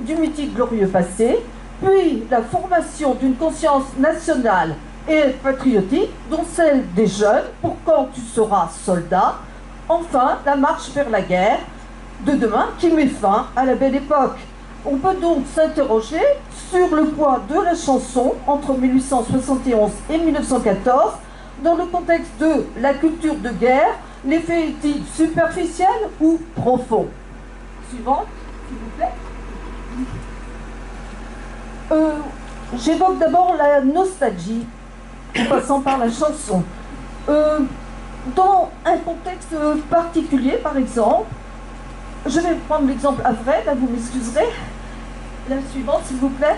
du mythique glorieux passé, puis la formation d'une conscience nationale et patriotique, dont celle des jeunes, pour quand tu seras soldat, enfin la marche vers la guerre de demain qui met fin à la belle époque. On peut donc s'interroger sur le poids de la chanson entre 1871 et 1914 dans le contexte de la culture de guerre. L'effet est-il superficiel ou profond? Suivante, s'il vous plaît. J'évoque d'abord la nostalgie, en passant par la chanson. Dans un contexte particulier, par exemple, je vais prendre l'exemple havrais, là vous m'excuserez. La suivante, s'il vous plaît.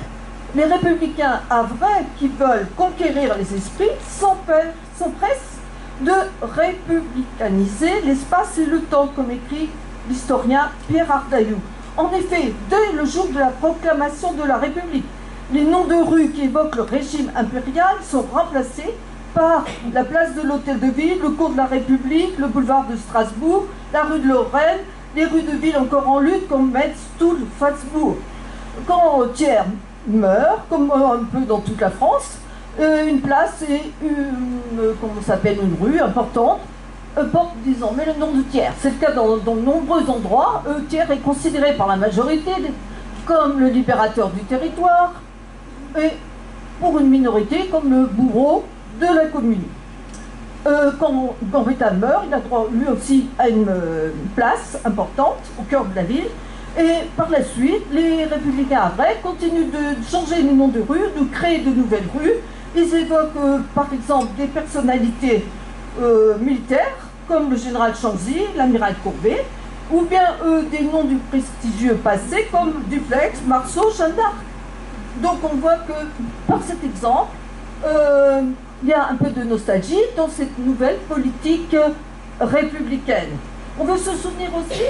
Les républicains havrais qui veulent conquérir les esprits s'empressent de républicaniser l'espace et le temps, comme écrit l'historien Pierre Ardaillou. En effet, dès le jour de la proclamation de la République, les noms de rues qui évoquent le régime impérial sont remplacés par la place de l'Hôtel de Ville, le cours de la République, le boulevard de Strasbourg, la rue de Lorraine, les rues de ville encore en lutte comme Metz, Toul, Salzbourg. Quand Thiers meurt, comme un peu dans toute la France, une place et une rue importante porte désormais le nom de Thiers. C'est le cas dans de nombreux endroits. Thiers est considéré par la majorité comme le libérateur du territoire et pour une minorité comme le bourreau de la commune. Quand Gambetta meurt, il a droit lui aussi à une place importante au cœur de la ville. Et par la suite, les républicains havrais continuent de changer les noms de rues, de créer de nouvelles rues. Ils évoquent par exemple des personnalités militaires comme le général Chanzy, l'amiral Courbet, ou bien des noms du prestigieux passé comme Duplex, Marceau, Jeanne d'Arc. Donc on voit que par cet exemple, il y a un peu de nostalgie dans cette nouvelle politique républicaine. On veut se souvenir aussi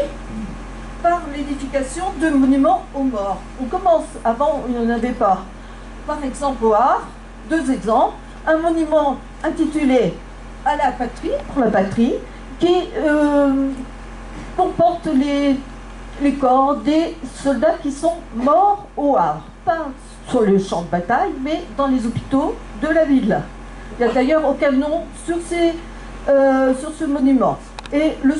par l'édification de monuments aux morts. On commence, avant il n'y en avait pas. Par exemple au Havre, deux exemples, un monument intitulé à la patrie, pour la patrie, qui comporte les corps des soldats qui sont morts au Havre. Pas sur le champ de bataille, mais dans les hôpitaux de la ville. Il n'y a d'ailleurs aucun nom sur ce monument. Et le